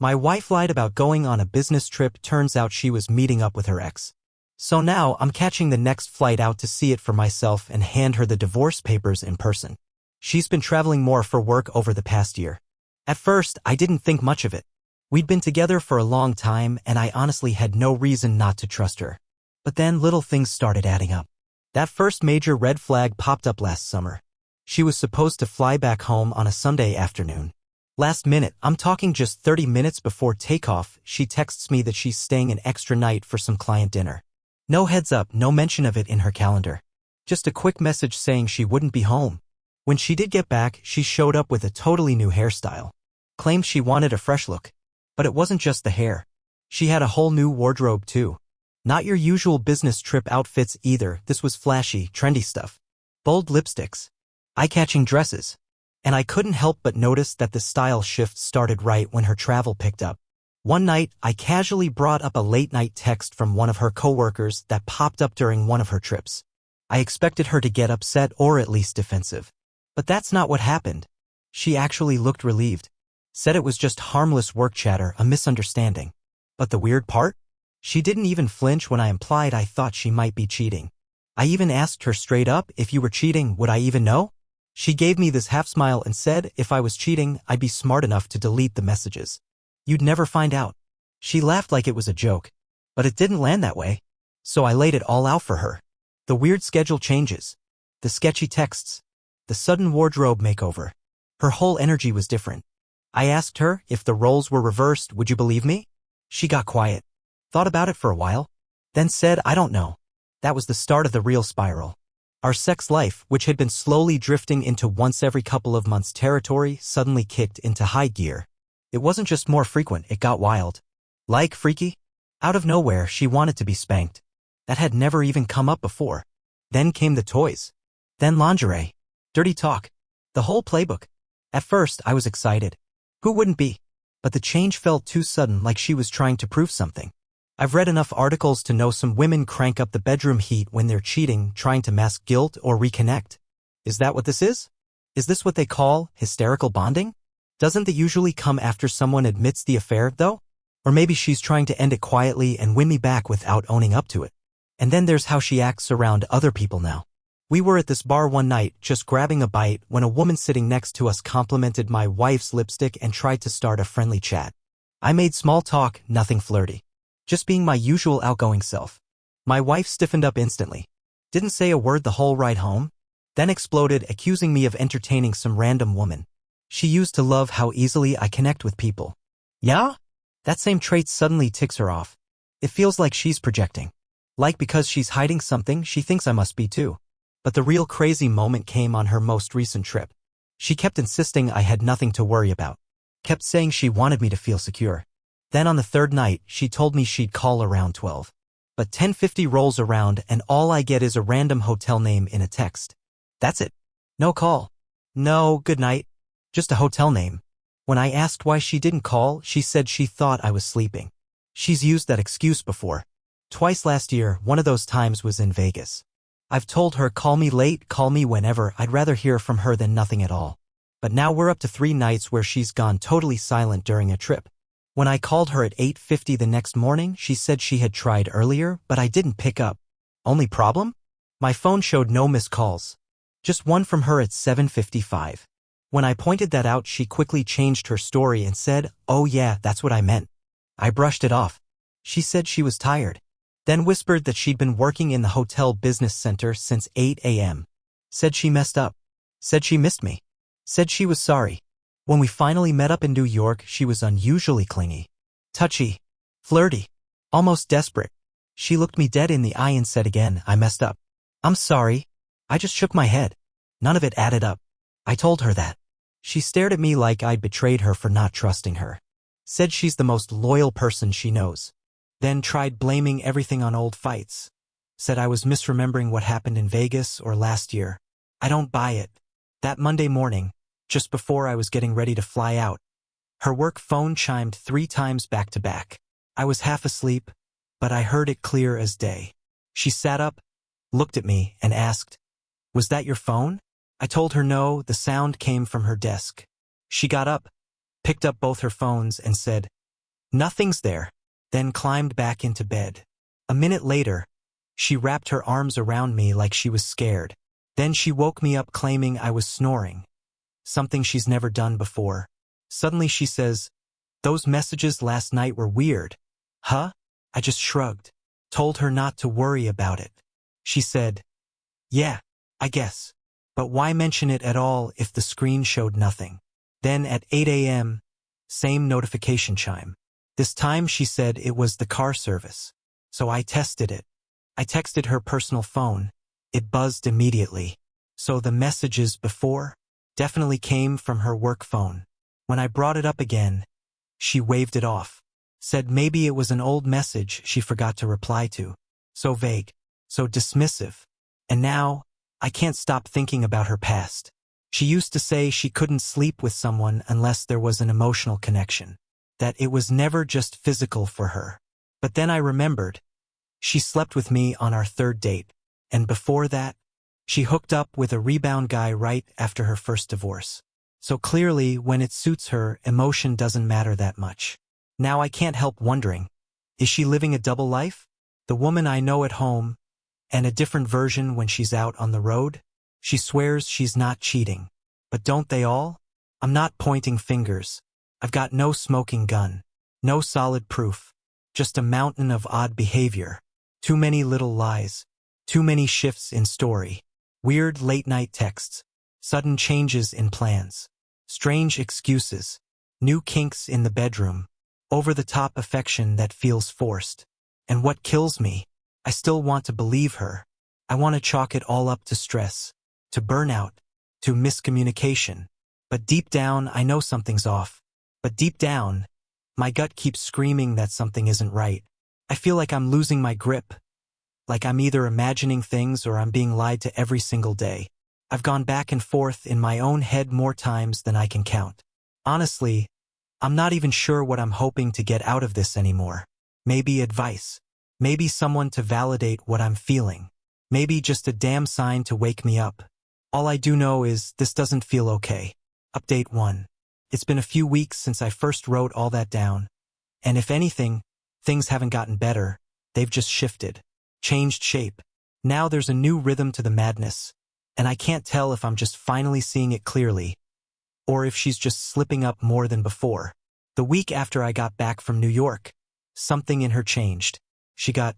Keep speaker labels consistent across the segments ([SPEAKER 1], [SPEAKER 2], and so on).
[SPEAKER 1] My wife lied about going on a business trip. Turns out she was meeting up with her ex. So now I'm catching the next flight out to see it for myself and hand her the divorce papers in person. She's been traveling more for work over the past year. At first, I didn't think much of it. We'd been together for a long time and I honestly had no reason not to trust her. But then little things started adding up. That first major red flag popped up last summer. She was supposed to fly back home on a Sunday afternoon. Last minute, I'm talking just 30 minutes before takeoff, she texts me that she's staying an extra night for some client dinner. No heads up, no mention of it in her calendar. Just a quick message saying she wouldn't be home. When she did get back, she showed up with a totally new hairstyle. Claimed she wanted a fresh look. But it wasn't just the hair. She had a whole new wardrobe too. Not your usual business trip outfits either. This was flashy, trendy stuff. Bold lipsticks. Eye-catching dresses. And I couldn't help but notice that the style shift started right when her travel picked up. One night, I casually brought up a late-night text from one of her coworkers that popped up during one of her trips. I expected her to get upset or at least defensive. But that's not what happened. She actually looked relieved. Said it was just harmless work chatter, a misunderstanding. But the weird part? She didn't even flinch when I implied I thought she might be cheating. I even asked her straight up, if you were cheating, would I even know? She gave me this half smile and said, if I was cheating, I'd be smart enough to delete the messages. You'd never find out. She laughed like it was a joke. But it didn't land that way. So I laid it all out for her. The weird schedule changes. The sketchy texts. The sudden wardrobe makeover. Her whole energy was different. I asked her, if the roles were reversed, would you believe me? She got quiet. Thought about it for a while. Then said, I don't know. That was the start of the real spiral. Our sex life, which had been slowly drifting into once every couple of months territory, suddenly kicked into high gear. It wasn't just more frequent, it got wild. Like freaky? Out of nowhere, she wanted to be spanked. That had never even come up before. Then came the toys. Then lingerie. Dirty talk. The whole playbook. At first, I was excited. Who wouldn't be? But the change felt too sudden, like she was trying to prove something. I've read enough articles to know some women crank up the bedroom heat when they're cheating, trying to mask guilt or reconnect. Is that what this is? Is this what they call hysterical bonding? Doesn't that usually come after someone admits the affair, though? Or maybe she's trying to end it quietly and win me back without owning up to it. And then there's how she acts around other people now. We were at this bar one night, just grabbing a bite, when a woman sitting next to us complimented my wife's lipstick and tried to start a friendly chat. I made small talk, nothing flirty. Just being my usual outgoing self. My wife stiffened up instantly. Didn't say a word the whole ride home. Then exploded, accusing me of entertaining some random woman. She used to love how easily I connect with people. Yeah? That same trait suddenly ticks her off. It feels like she's projecting. Like because she's hiding something, she thinks I must be too. But the real crazy moment came on her most recent trip. She kept insisting I had nothing to worry about. Kept saying she wanted me to feel secure. Then on the third night, she told me she'd call around 12. But 10:50 rolls around and all I get is a random hotel name in a text. That's it. No call. No good night. Just a hotel name. When I asked why she didn't call, she said she thought I was sleeping. She's used that excuse before. Twice last year, one of those times was in Vegas. I've told her, call me late, call me whenever, I'd rather hear from her than nothing at all. But now we're up to 3 nights where she's gone totally silent during a trip. When I called her at 8:50 the next morning, she said she had tried earlier, but I didn't pick up. Only problem? My phone showed no missed calls. Just one from her at 7:55. When I pointed that out, she quickly changed her story and said, oh yeah, that's what I meant. I brushed it off. She said she was tired. Then whispered that she'd been working in the hotel business center since 8 a.m. Said she messed up. Said she missed me. Said she was sorry. When we finally met up in New York, she was unusually clingy. Touchy. Flirty. Almost desperate. She looked me dead in the eye and said again, I messed up. I'm sorry. I just shook my head. None of it added up. I told her that. She stared at me like I'd betrayed her for not trusting her. Said she's the most loyal person she knows. Then tried blaming everything on old fights. Said I was misremembering what happened in Vegas or last year. I don't buy it. That Monday morning, just before I was getting ready to fly out, her work phone chimed 3 times back to back. I was half asleep, but I heard it clear as day. She sat up, looked at me, and asked, was that your phone? I told her no, the sound came from her desk. She got up, picked up both her phones, and said, Nothing's there. Then climbed back into bed. A minute later, she wrapped her arms around me like she was scared. Then she woke me up claiming I was snoring. Something she's never done before. Suddenly she says, "Those messages last night were weird." Huh? I just shrugged. Told her not to worry about it. She said, "Yeah, I guess. But why mention it at all if the screen showed nothing?" Then at 8 a.m., same notification chime. This time she said it was the car service. So I tested it. I texted her personal phone. It buzzed immediately. So the messages before definitely came from her work phone. When I brought it up again, she waved it off. Said maybe it was an old message she forgot to reply to. So vague. So dismissive. And now, I can't stop thinking about her past. She used to say she couldn't sleep with someone unless there was an emotional connection. That it was never just physical for her. But then I remembered. She slept with me on our third date. And before that, she hooked up with a rebound guy right after her first divorce. So clearly, when it suits her, emotion doesn't matter that much. Now I can't help wondering, is she living a double life? The woman I know at home, and a different version when she's out on the road? She swears she's not cheating. But don't they all? I'm not pointing fingers. I've got no smoking gun. No solid proof. Just a mountain of odd behavior. Too many little lies. Too many shifts in story. Weird late-night texts. Sudden changes in plans. Strange excuses. New kinks in the bedroom. Over-the-top affection that feels forced. And what kills me, I still want to believe her. I want to chalk it all up to stress, to burnout, to miscommunication. But deep down, I know something's off. But deep down, my gut keeps screaming that something isn't right. I feel like I'm losing my grip. Like I'm either imagining things or I'm being lied to every single day. I've gone back and forth in my own head more times than I can count. Honestly, I'm not even sure what I'm hoping to get out of this anymore. Maybe advice. Maybe someone to validate what I'm feeling. Maybe just a damn sign to wake me up. All I do know is this doesn't feel okay. Update 1. It's been a few weeks since I first wrote all that down. And if anything, things haven't gotten better. They've just shifted. Changed shape. Now there's a new rhythm to the madness. And I can't tell if I'm just finally seeing it clearly, or if she's just slipping up more than before. The week after I got back from New York, something in her changed. She got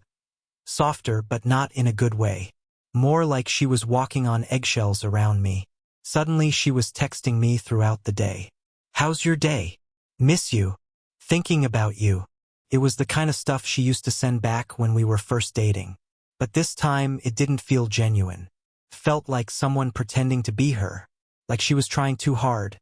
[SPEAKER 1] softer, but not in a good way. More like she was walking on eggshells around me. Suddenly she was texting me throughout the day. "How's your day? Miss you. Thinking about you." It was the kind of stuff she used to send back when we were first dating. But this time it didn't feel genuine. Felt like someone pretending to be her. Like she was trying too hard.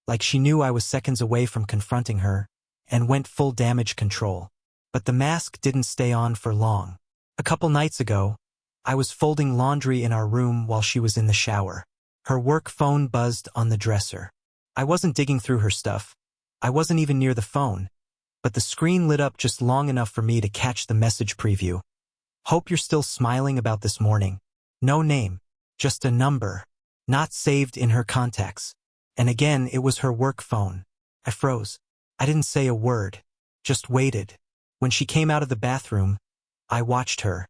[SPEAKER 1] Like she knew I was seconds away from confronting her, and went full damage control. But the mask didn't stay on for long. A couple nights ago, I was folding laundry in our room while she was in the shower. Her work phone buzzed on the dresser. I wasn't digging through her stuff. I wasn't even near the phone. But the screen lit up just long enough for me to catch the message preview. "Hope you're still smiling about this morning." No name. Just a number. Not saved in her contacts. And again, it was her work phone. I froze. I didn't say a word. Just waited. When she came out of the bathroom, I watched her.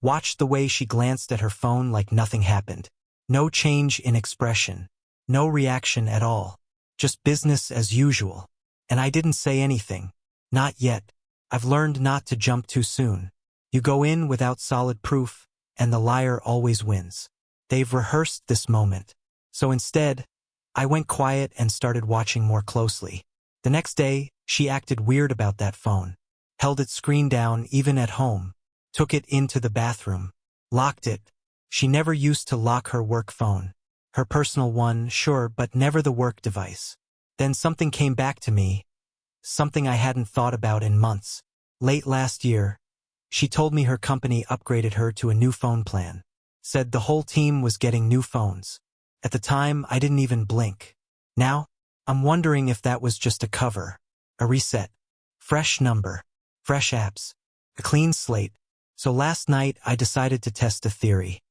[SPEAKER 1] Watched the way she glanced at her phone like nothing happened. No change in expression. No reaction at all. Just business as usual. And I didn't say anything. Not yet. I've learned not to jump too soon. You go in without solid proof, and the liar always wins. They've rehearsed this moment. So instead, I went quiet and started watching more closely. The next day, she acted weird about that phone. Held its screen down even at home. Took it into the bathroom. Locked it. She never used to lock her work phone. Her personal one, sure, but never the work device. Then something came back to me. Something I hadn't thought about in months. Late last year, she told me her company upgraded her to a new phone plan. Said the whole team was getting new phones. At the time, I didn't even blink. Now, I'm wondering if that was just a cover. A reset. Fresh number. Fresh apps. A clean slate. So last night, I decided to test a theory.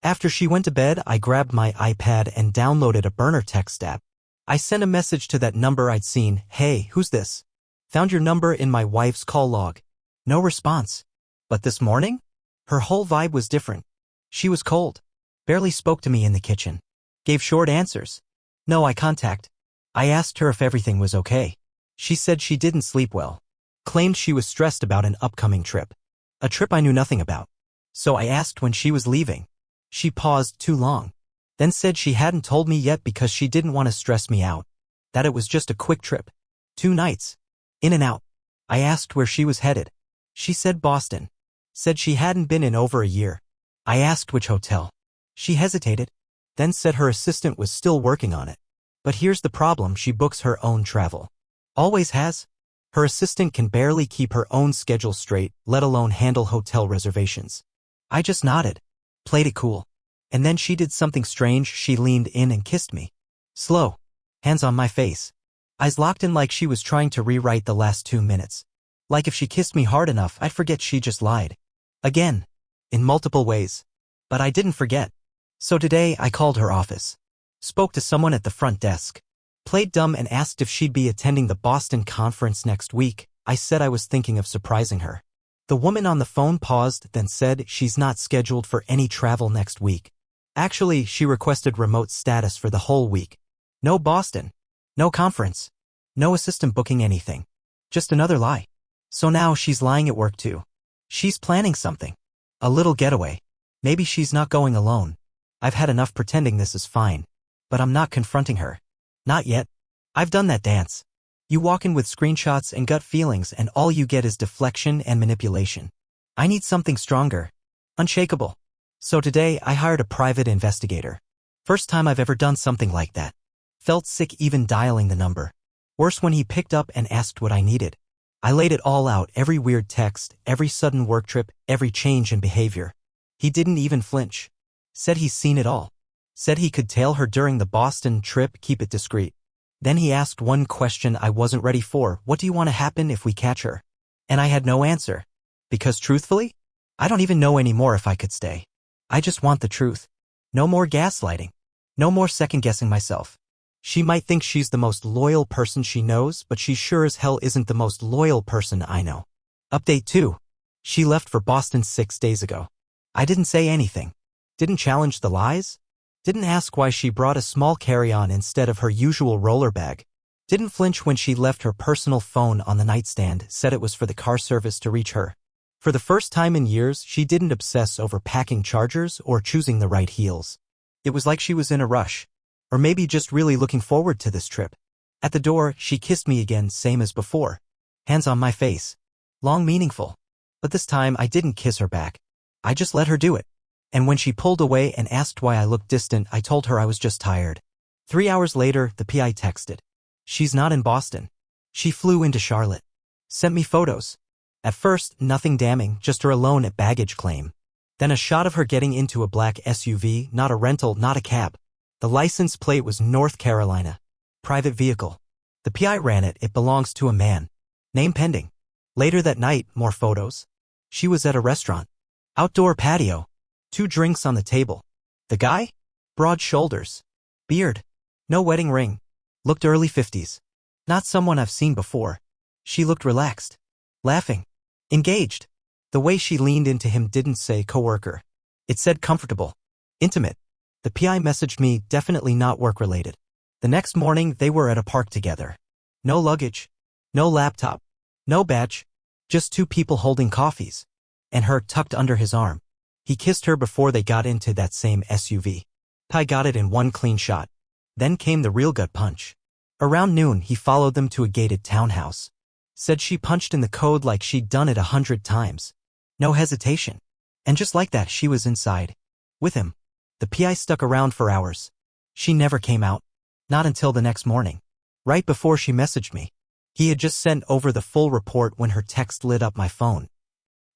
[SPEAKER 1] After she went to bed, I grabbed my iPad and downloaded a burner text app. I sent a message to that number I'd seen. "Hey, who's this?" Found your number in my wife's call log. No response. But this morning? Her whole vibe was different. She was cold. Barely spoke to me in the kitchen. Gave short answers. No eye contact. I asked her if everything was okay. She said she didn't sleep well. Claimed she was stressed about an upcoming trip. A trip I knew nothing about. So I asked when she was leaving. She paused too long. Then said she hadn't told me yet because she didn't want to stress me out. That it was just a quick trip. 2 nights. In and out. I asked where she was headed. She said Boston. Said she hadn't been in over a year. I asked which hotel. She hesitated. Then said her assistant was still working on it. But here's the problem, she books her own travel. Always has. Her assistant can barely keep her own schedule straight, let alone handle hotel reservations. I just nodded. Played it cool. And then she did something strange. She leaned in and kissed me. Slow. Hands on my face. Eyes locked in like she was trying to rewrite the last 2 minutes. Like if she kissed me hard enough, I'd forget she just lied. Again. In multiple ways. But I didn't forget. So today I called her office. Spoke to someone at the front desk. Played dumb and asked if she'd be attending the Boston conference next week. I said I was thinking of surprising her. The woman on the phone paused, then said she's not scheduled for any travel next week. Actually, she requested remote status for the whole week. No Boston. No conference. No assistant booking anything. Just another lie. So now she's lying at work too. She's planning something. A little getaway. Maybe she's not going alone. I've had enough pretending this is fine. But I'm not confronting her. Not yet. I've done that dance. You walk in with screenshots and gut feelings and all you get is deflection and manipulation. I need something stronger. Unshakable. So today I hired a private investigator. First time I've ever done something like that. Felt sick even dialing the number. Worse when he picked up and asked what I needed. I laid it all out, every weird text, every sudden work trip, every change in behavior. He didn't even flinch. Said he's seen it all. Said he could tail her during the Boston trip, keep it discreet. Then he asked one question I wasn't ready for. What do you want to happen if we catch her? And I had no answer. Because truthfully, I don't even know anymore if I could stay. I just want the truth. No more gaslighting. No more second-guessing myself. She might think she's the most loyal person she knows, but she sure as hell isn't the most loyal person I know. Update 2. She left for Boston 6 days ago. I didn't say anything. Didn't challenge the lies. Didn't ask why she brought a small carry-on instead of her usual roller bag. Didn't flinch when she left her personal phone on the nightstand, said it was for the car service to reach her. For the first time in years, she didn't obsess over packing chargers or choosing the right heels. It was like she was in a rush. Or maybe just really looking forward to this trip. At the door, she kissed me again, same as before. Hands on my face. Long, meaningful. But this time I didn't kiss her back. I just let her do it. And when she pulled away and asked why I looked distant, I told her I was just tired. 3 hours later, the PI texted. She's not in Boston. She flew into Charlotte. Sent me photos. At first, nothing damning, just her alone at baggage claim. Then a shot of her getting into a black SUV, not a rental, not a cab. The license plate was North Carolina. Private vehicle. The PI ran it, it belongs to a man. Name pending. Later that night, more photos. She was at a restaurant. Outdoor patio. 2 drinks on the table. The guy? Broad shoulders. Beard. No wedding ring. Looked early 50s. Not someone I've seen before. She looked relaxed. Laughing. Engaged. The way she leaned into him didn't say coworker. It said comfortable. Intimate. The PI messaged me, definitely not work-related. The next morning, they were at a park together. No luggage. No laptop. No badge. Just 2 people holding coffees. And her tucked under his arm. He kissed her before they got into that same SUV. PI got it in one clean shot. Then came the real gut punch. Around noon, he followed them to a gated townhouse. Said she punched in the code like she'd done it 100 times. No hesitation. And just like that, she was inside. With him. The PI stuck around for hours. She never came out. Not until the next morning. Right before she messaged me. He had just sent over the full report when her text lit up my phone.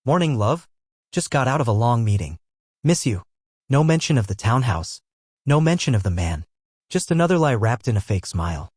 [SPEAKER 1] Morning, love. Just got out of a long meeting. Miss you. No mention of the townhouse. No mention of the man. Just another lie wrapped in a fake smile.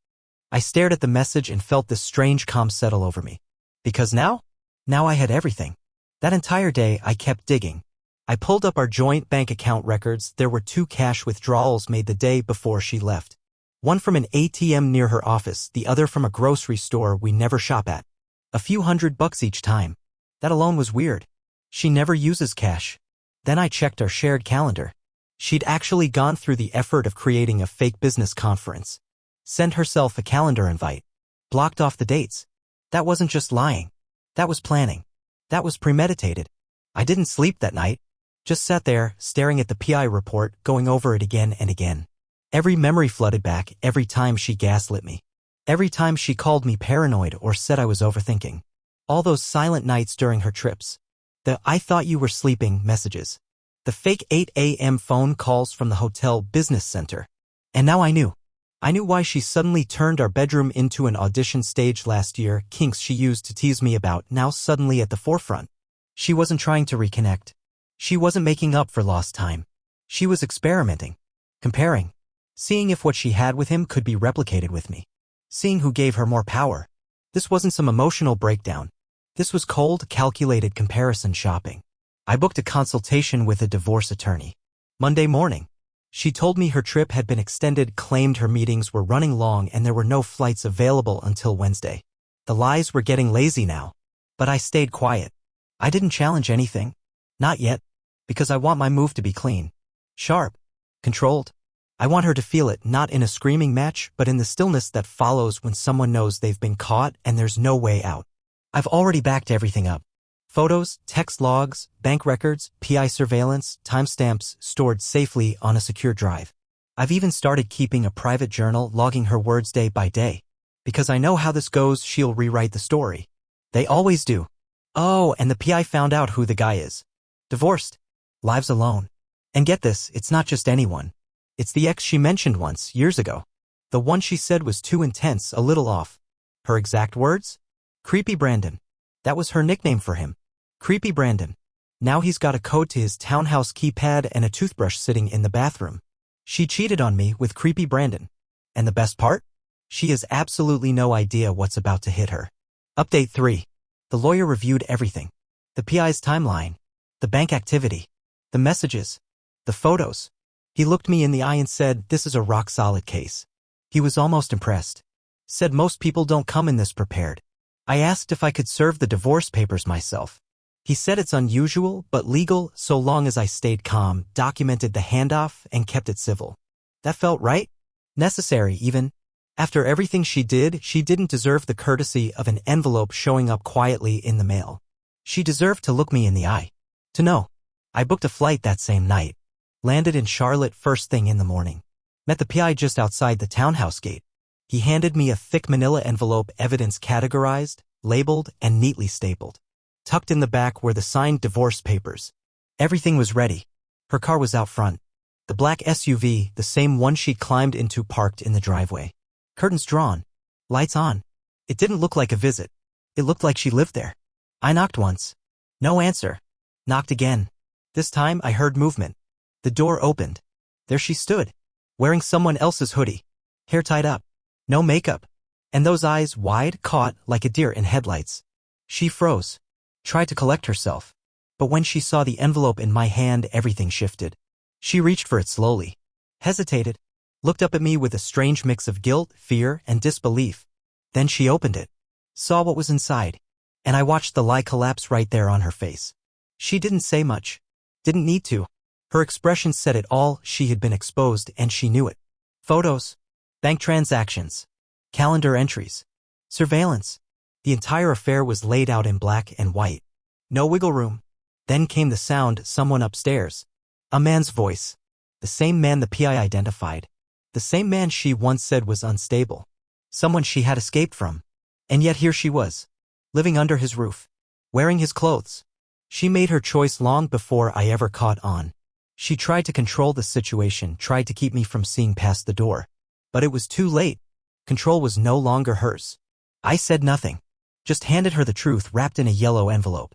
[SPEAKER 1] I stared at the message and felt this strange calm settle over me. Because now I had everything. That entire day, I kept digging. I pulled up our joint bank account records. There were 2 cash withdrawals made the day before she left. One from an ATM near her office, the other from a grocery store we never shop at. A few $100 each time. That alone was weird. She never uses cash. Then I checked our shared calendar. She'd actually gone through the effort of creating a fake business conference. Sent herself a calendar invite. Blocked off the dates. That wasn't just lying. That was planning. That was premeditated. I didn't sleep that night. Just sat there, staring at the PI report, going over it again and again. Every memory flooded back every time she gaslit me. Every time she called me paranoid or said I was overthinking. All those silent nights during her trips. The "I thought you were sleeping" messages. The fake 8 a.m. phone calls from the hotel business center. And now I knew. I knew why she suddenly turned our bedroom into an audition stage last year. Kinks she used to tease me about now suddenly at the forefront. She wasn't trying to reconnect. She wasn't making up for lost time. She was experimenting. Comparing. Seeing if what she had with him could be replicated with me. Seeing who gave her more power. This wasn't some emotional breakdown. This was cold, calculated comparison shopping. I booked a consultation with a divorce attorney. Monday morning. She told me her trip had been extended, claimed her meetings were running long and there were no flights available until Wednesday. The lies were getting lazy now. But I stayed quiet. I didn't challenge anything. Not yet. Because I want my move to be clean. Sharp. Controlled. I want her to feel it, not in a screaming match, but in the stillness that follows when someone knows they've been caught and there's no way out. I've already backed everything up. Photos, text logs, bank records, PI surveillance, timestamps stored safely on a secure drive. I've even started keeping a private journal logging her words day by day. Because I know how this goes, she'll rewrite the story. They always do. Oh, and the PI found out who the guy is. Divorced. Lives alone. And get this, it's not just anyone. It's the ex she mentioned once, years ago. The one she said was too intense, a little off. Her exact words? Creepy Brandon. That was her nickname for him. Creepy Brandon. Now he's got a code to his townhouse keypad and a toothbrush sitting in the bathroom. She cheated on me with Creepy Brandon. And the best part? She has absolutely no idea what's about to hit her. Update 3. The lawyer reviewed everything. The PI's timeline. The bank activity. The messages. The photos. He looked me in the eye and said, "This is a rock-solid case." He was almost impressed. Said most people don't come in this prepared. I asked if I could serve the divorce papers myself. He said it's unusual but legal so long as I stayed calm, documented the handoff, and kept it civil. That felt right? Necessary, even. After everything she did, she didn't deserve the courtesy of an envelope showing up quietly in the mail. She deserved to look me in the eye. To know. I booked a flight that same night. Landed in Charlotte first thing in the morning. Met the PI just outside the townhouse gate. He handed me a thick manila envelope, evidence categorized, labeled, and neatly stapled. Tucked in the back were the signed divorce papers. Everything was ready. Her car was out front. The black SUV, the same one she'd climbed into, parked in the driveway. Curtains drawn. Lights on. It didn't look like a visit. It looked like she lived there. I knocked once. No answer. Knocked again. This time I heard movement. The door opened. There she stood, wearing someone else's hoodie. Hair tied up. No makeup. And those eyes wide, caught like a deer in headlights. She froze. Tried to collect herself. But when she saw the envelope in my hand, everything shifted. She reached for it slowly. Hesitated. Looked up at me with a strange mix of guilt, fear, and disbelief. Then she opened it. Saw what was inside. And I watched the lie collapse right there on her face. She didn't say much. Didn't need to. Her expression said it all. She had been exposed and she knew it. Photos. Bank transactions. Calendar entries. Surveillance. The entire affair was laid out in black and white. No wiggle room. Then came the sound, someone upstairs. A man's voice. The same man the PI identified. The same man she once said was unstable. Someone she had escaped from. And yet here she was. Living under his roof. Wearing his clothes. She made her choice long before I ever caught on. She tried to control the situation, tried to keep me from seeing past the door. But it was too late. Control was no longer hers. I said nothing. Just handed her the truth wrapped in a yellow envelope.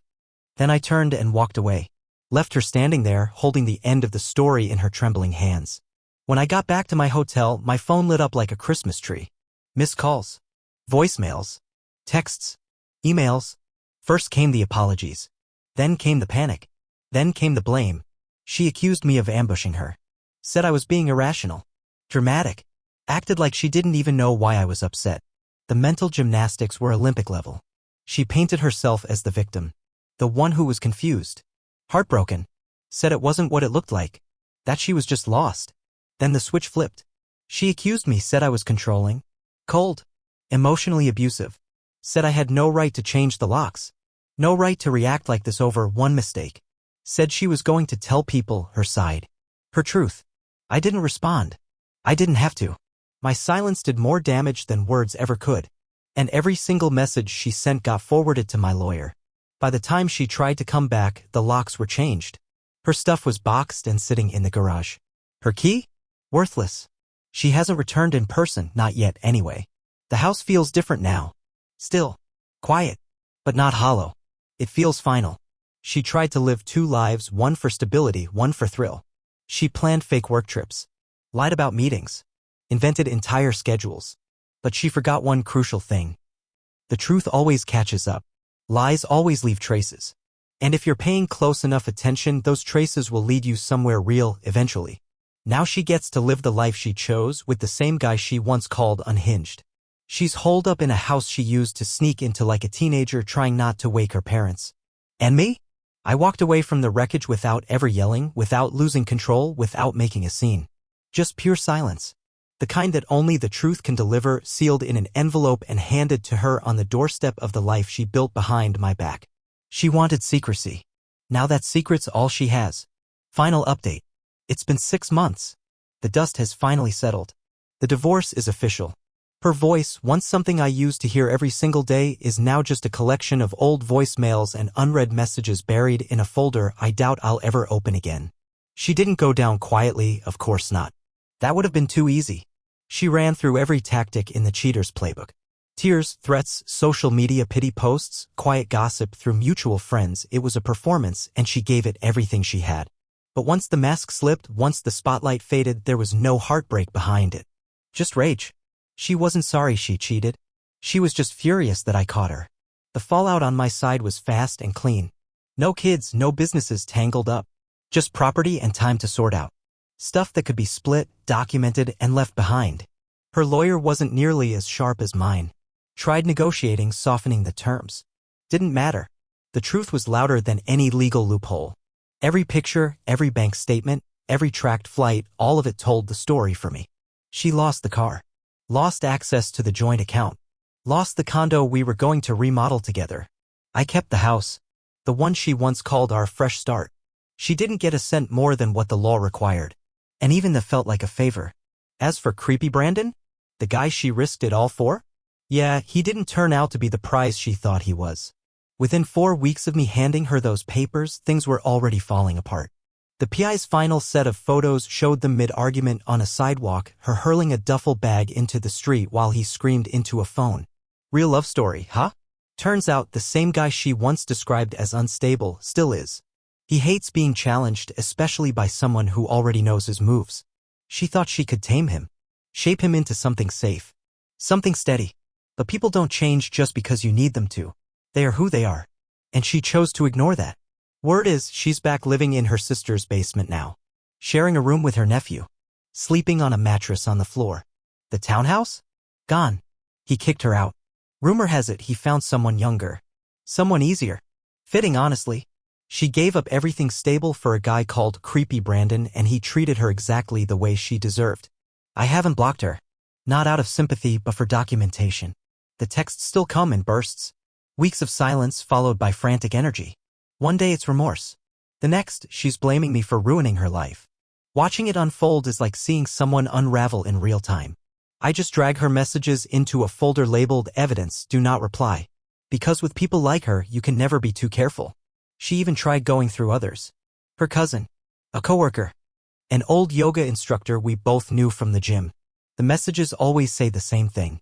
[SPEAKER 1] Then I turned and walked away. Left her standing there, holding the end of the story in her trembling hands. When I got back to my hotel, my phone lit up like a Christmas tree. Missed calls. Voicemails. Texts. Emails. First came the apologies. Then came the panic. Then came the blame. She accused me of ambushing her. Said I was being irrational. Dramatic. Acted like she didn't even know why I was upset. The mental gymnastics were Olympic level. She painted herself as the victim. The one who was confused. Heartbroken. Said it wasn't what it looked like. That she was just lost. Then the switch flipped. She accused me, said I was controlling. Cold. Emotionally abusive. Said I had no right to change the locks. No right to react like this over one mistake. Said she was going to tell people her side. Her truth. I didn't respond. I didn't have to. My silence did more damage than words ever could. And every single message she sent got forwarded to my lawyer. By the time she tried to come back, the locks were changed. Her stuff was boxed and sitting in the garage. Her key? Worthless. She hasn't returned in person, not yet anyway. The house feels different now. Still. Quiet. But not hollow. It feels final. She tried to live 2 lives, one for stability, one for thrill. She planned fake work trips. Lied about meetings. Invented entire schedules. But she forgot one crucial thing. The truth always catches up. Lies always leave traces. And if you're paying close enough attention, those traces will lead you somewhere real eventually. Now she gets to live the life she chose with the same guy she once called unhinged. She's holed up in a house she used to sneak into like a teenager, trying not to wake her parents. And me? I walked away from the wreckage without ever yelling, without losing control, without making a scene. Just pure silence. The kind that only the truth can deliver, sealed in an envelope and handed to her on the doorstep of the life she built behind my back. She wanted secrecy. Now that secret's all she has. Final update. It's been 6 months. The dust has finally settled. The divorce is official. Her voice, once something I used to hear every single day, is now just a collection of old voicemails and unread messages buried in a folder I doubt I'll ever open again. She didn't go down quietly, of course not. That would have been too easy. She ran through every tactic in the cheater's playbook. Tears, threats, social media pity posts, quiet gossip through mutual friends. It was a performance, and she gave it everything she had. But once the mask slipped, once the spotlight faded, there was no heartbreak behind it. Just rage. She wasn't sorry she cheated. She was just furious that I caught her. The fallout on my side was fast and clean. No kids, no businesses tangled up. Just property and time to sort out. Stuff that could be split, documented, and left behind. Her lawyer wasn't nearly as sharp as mine. Tried negotiating, softening the terms. Didn't matter. The truth was louder than any legal loophole. Every picture, every bank statement, every tracked flight, all of it told the story for me. She lost the car. Lost access to the joint account. Lost the condo we were going to remodel together. I kept the house. The one she once called our fresh start. She didn't get a cent more than what the law required. And even that felt like a favor. As for creepy Brandon, the guy she risked it all for? Yeah, he didn't turn out to be the prize she thought he was. Within 4 weeks of me handing her those papers, things were already falling apart. The PI's final set of photos showed them mid-argument on a sidewalk, her hurling a duffel bag into the street while he screamed into a phone. Real love story, huh? Turns out the same guy she once described as unstable still is. He hates being challenged, especially by someone who already knows his moves. She thought she could tame him. Shape him into something safe. Something steady. But people don't change just because you need them to. They are who they are. And she chose to ignore that. Word is, she's back living in her sister's basement now. Sharing a room with her nephew. Sleeping on a mattress on the floor. The townhouse? Gone. He kicked her out. Rumor has it he found someone younger. Someone easier. Fitting, honestly. She gave up everything stable for a guy called Creepy Brandon, and he treated her exactly the way she deserved. I haven't blocked her. Not out of sympathy, but for documentation. The texts still come in bursts. Weeks of silence followed by frantic energy. One day it's remorse. The next, she's blaming me for ruining her life. Watching it unfold is like seeing someone unravel in real time. I just drag her messages into a folder labeled evidence, do not reply. Because with people like her, you can never be too careful. She even tried going through others. Her cousin. A coworker. An old yoga instructor we both knew from the gym. The messages always say the same thing.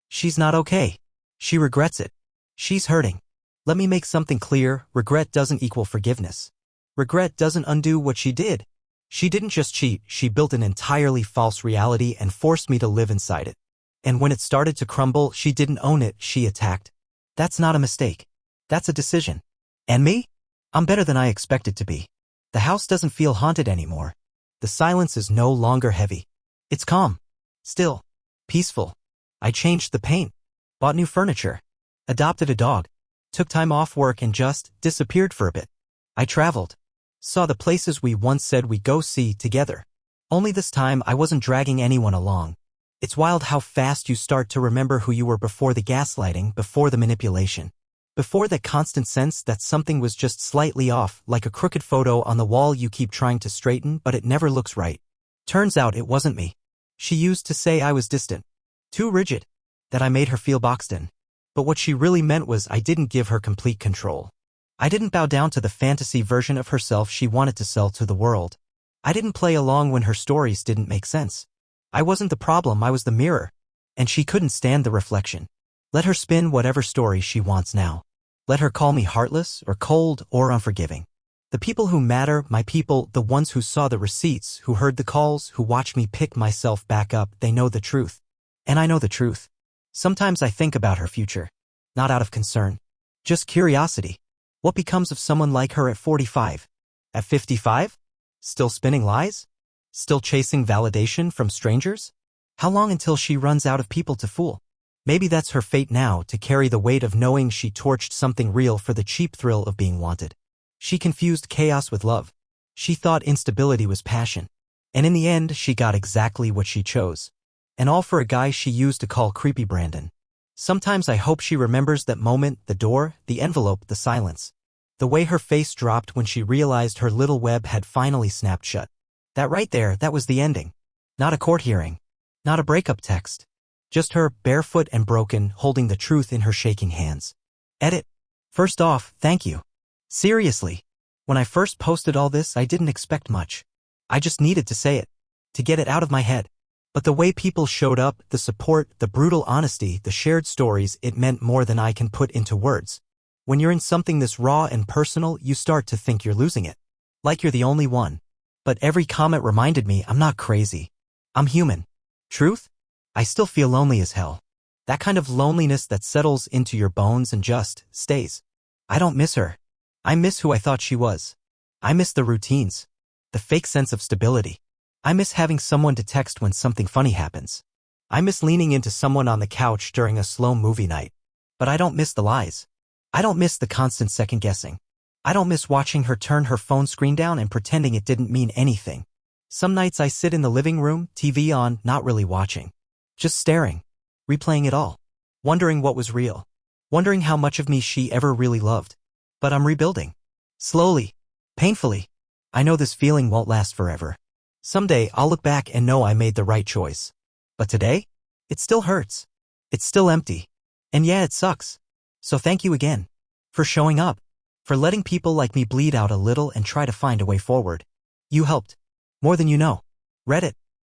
[SPEAKER 1] She's not okay. She regrets it. She's hurting. Let me make something clear, regret doesn't equal forgiveness. Regret doesn't undo what she did. She didn't just cheat, she built an entirely false reality and forced me to live inside it. And when it started to crumble, she didn't own it, she attacked. That's not a mistake. That's a decision. And me? I'm better than I expected to be. The house doesn't feel haunted anymore. The silence is no longer heavy. It's calm. Still. Peaceful. I changed the paint. Bought new furniture. Adopted a dog. Took time off work and just disappeared for a bit. I traveled. Saw the places we once said we'd go see together. Only this time I wasn't dragging anyone along. It's wild how fast you start to remember who you were before the gaslighting, before the manipulation. Before that constant sense that something was just slightly off, like a crooked photo on the wall you keep trying to straighten but it never looks right. Turns out it wasn't me. She used to say I was distant. Too rigid. That I made her feel boxed in. But what she really meant was I didn't give her complete control. I didn't bow down to the fantasy version of herself she wanted to sell to the world. I didn't play along when her stories didn't make sense. I wasn't the problem, I was the mirror. And she couldn't stand the reflection. Let her spin whatever story she wants now. Let her call me heartless or cold or unforgiving. The people who matter, my people, the ones who saw the receipts, who heard the calls, who watched me pick myself back up, they know the truth. And I know the truth. Sometimes I think about her future. Not out of concern. Just curiosity. What becomes of someone like her at 45? At 55? Still spinning lies? Still chasing validation from strangers? How long until she runs out of people to fool? Maybe that's her fate now, to carry the weight of knowing she torched something real for the cheap thrill of being wanted. She confused chaos with love. She thought instability was passion. And in the end, she got exactly what she chose. And all for a guy she used to call creepy Brandon. Sometimes I hope she remembers that moment, the door, the envelope, the silence. The way her face dropped when she realized her little web had finally snapped shut. That right there, that was the ending. Not a court hearing. Not a breakup text. Just her, barefoot and broken, holding the truth in her shaking hands. Edit. First off, thank you. Seriously. When I first posted all this, I didn't expect much. I just needed to say it. To get it out of my head. But the way people showed up, the support, the brutal honesty, the shared stories, it meant more than I can put into words. When you're in something this raw and personal, you start to think you're losing it. Like you're the only one. But every comment reminded me I'm not crazy. I'm human. Truth? I still feel lonely as hell. That kind of loneliness that settles into your bones and just stays. I don't miss her. I miss who I thought she was. I miss the routines. The fake sense of stability. I miss having someone to text when something funny happens. I miss leaning into someone on the couch during a slow movie night. But I don't miss the lies. I don't miss the constant second-guessing. I don't miss watching her turn her phone screen down and pretending it didn't mean anything. Some nights I sit in the living room, TV on, not really watching. Just staring. Replaying it all. Wondering what was real. Wondering how much of me she ever really loved. But I'm rebuilding. Slowly. Painfully. I know this feeling won't last forever. Someday I'll look back and know I made the right choice. But today? It still hurts. It's still empty. And yeah, it sucks. So thank you again. For showing up. For letting people like me bleed out a little and try to find a way forward. You helped. More than you know. Reddit.